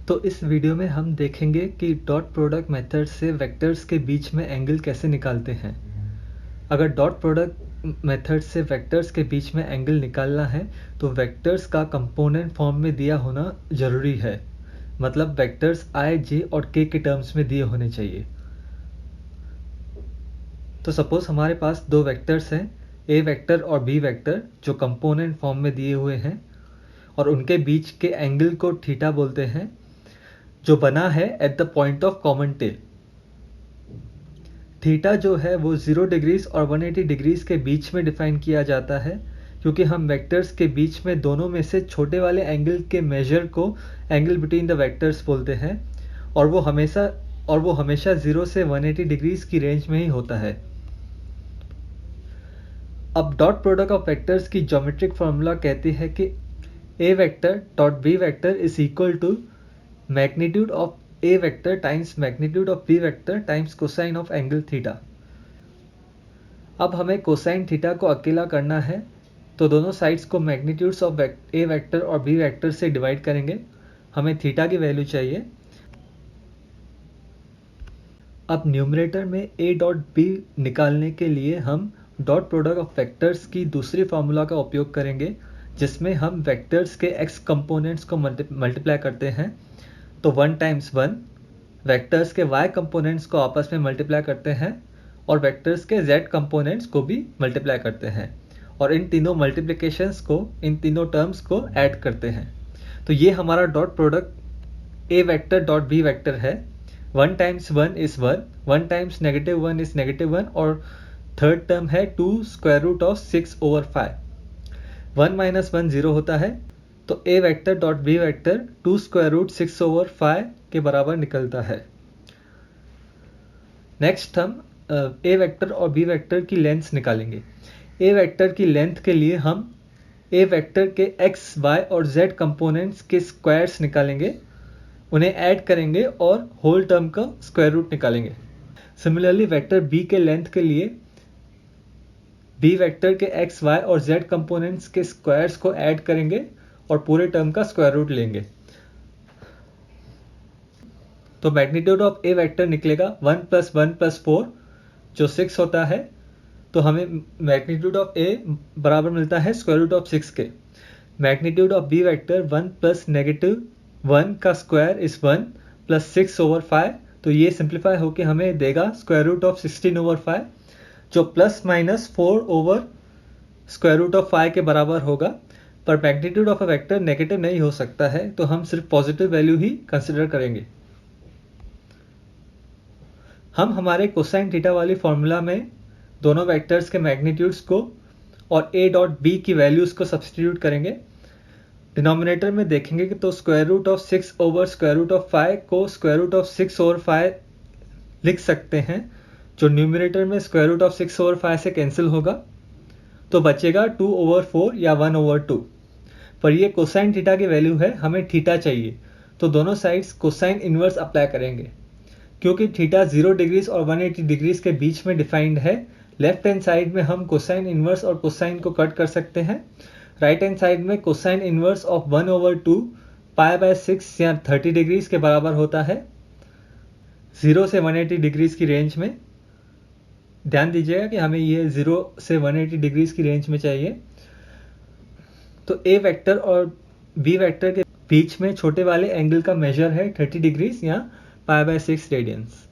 तो इस वीडियो में हम देखेंगे कि डॉट प्रोडक्ट मेथड से वेक्टर्स के बीच में एंगल कैसे निकालते हैं। अगर डॉट प्रोडक्ट मेथड से वेक्टर्स के बीच में एंगल निकालना है तो वेक्टर्स का कंपोनेंट फॉर्म में दिया होना ज़रूरी है, मतलब वेक्टर्स i, j और k के टर्म्स में दिए होने चाहिए। तो सपोज हमारे पास दो वेक्टर्स हैं, a वेक्टर और b वेक्टर, जो कंपोनेंट फॉर्म में दिए हुए हैं और उनके बीच के एंगल को थीटा बोलते हैं, जो बना है at the point of common tail. Theta जो है वो 0 डिग्रीज और 180 डिग्रीज के बीच में डिफाइन किया जाता है, क्योंकि हम वेक्टर्स के बीच में दोनों में से छोटे वाले एंगल के मेजर को एंगल बिटवीन द वेक्टर्स बोलते हैं, और वो हमेशा 0 से 180 डिग्रीज की रेंज में ही होता है। अब डॉट प्रोडक्ट ऑफ वेक्टर्स की ज्योमेट्रिक फार्मूला कहती है कि a vector dot b vector is equal to magnitude of a vector times magnitude of b vector times cosine of angle theta. अब हमें कोसाइन थीटा को अकेला करना है, तो दोनों साइड्स को मैग्नीट्यूड्स ऑफ a वेक्टर और b वेक्टर से डिवाइड करेंगे। हमें थीटा की वैल्यू चाहिए। अब न्यूमरेटर में a डॉट b निकालने के लिए हम डॉट प्रोडक्ट ऑफ वेक्टर्स की दूसरी फार्मूला का उपयोग करेंगे, जिसमें हम वेक्टर्स के x कंपोनेंट्स को मल्टीप्लाई करते हैं। तो 1 टाइम्स 1 वेक्टर्स के y कंपोनेंट्स को आपस में मल्टीप्लाई करते हैं और वेक्टर्स के z कंपोनेंट्स को भी मल्टीप्लाई करते हैं, और इन तीनों मल्टीप्लिकेशंस को, इन तीनों टर्म्स को ऐड करते हैं। तो ये हमारा dot product a vector dot b vector है। 1 टाइम्स 1 इज 1, 1 टाइम्स -1 इज -1, और थर्ड टर्म है 2 स्क्वायर रूट ऑफ 6/5। 1 माइनस 1 0 होता है, तो a vector dot b vector 2 square root 6/5 के बराबर निकलता है। नेक्स्ट हम a वेक्टर और b वेक्टर की लेंथ निकालेंगे। a वेक्टर की लेंथ के लिए हम a वेक्टर के x, y और z कंपोनेंट्स के स्क्वायर्स निकालेंगे, उन्हें ऐड करेंगे और होल टर्म का स्क्वायर रूट निकालेंगे। सिमिलरली वेक्टर b के लेंथ के लिए b वेक्टर के x, y और z कंपोनेंट्स के स्क्वायर्स को ऐड करेंगे और पूरे टर्म का स्क्वायर रूट लेंगे। तो मैग्नीट्यूड ऑफ a वेक्टर निकलेगा 1 + 1 + 4, जो 6 होता है। तो हमें मैग्नीट्यूड ऑफ a बराबर मिलता है स्क्वायर रूट ऑफ 6 के। मैग्नीट्यूड ऑफ b वेक्टर 1 + -1 का स्क्वायर इज 1 + 6/5, तो ये सिंप्लीफाई होकर हमें देगा स्क्वायर रूट ऑफ 16/5, जो ±4 स्क्वायर रूट ऑफ 5 के बराबर होगा। पर magnitude of a vector negative नहीं हो सकता है, तो हम सिर्फ पॉजिटिव वैल्यू ही कंसिडर करेंगे। हम हमारे कोसाइन थीटा वाली फॉर्मूला में दोनों वेक्टर्स के मैग्नीट्यूड्स को और a डॉट b की वैल्यूज को सब्सटीट्यूट करेंगे। डिनोमिनेटर में देखेंगे कि तो स्क्वायर रूट ऑफ 6/स्क्वायर रूट ऑफ 5 को स्क्वायर रूट ऑफ 6/5 लिख सकते हैं, जो न्यूमरेटर में स्क्वायर रूट ऑफ 6/5 से कैंसिल होगा, तो बचेगा 2/4 या 1/2। पर ये कोसाइन थीटा की वैल्यू है, हमें थीटा चाहिए, तो दोनों साइड्स कोसाइन इनवर्स अप्लाई करेंगे। क्योंकि थीटा 0 डिग्रीज और 180 डिग्रीज के बीच में डिफाइंड है, लेफ्ट हैंड साइड में हम कोसाइन इनवर्स और कोसाइन को कट कर सकते हैं। राइट हैंड साइड में कोसाइन इनवर्स ऑफ 1/2 π/6 या 30 डिग्रीज के बराबर होता है, 0 से 180 डिग्रीज की रेंज में। ध्यान दीजिएगा कि हमें ये 0 से 180 डिग्रीज की रेंज में चाहिए। तो a वेक्टर और b वेक्टर के बीच में छोटे वाले एंगल का मेजर है 30 डिग्रीज या π/6 रेडियंस।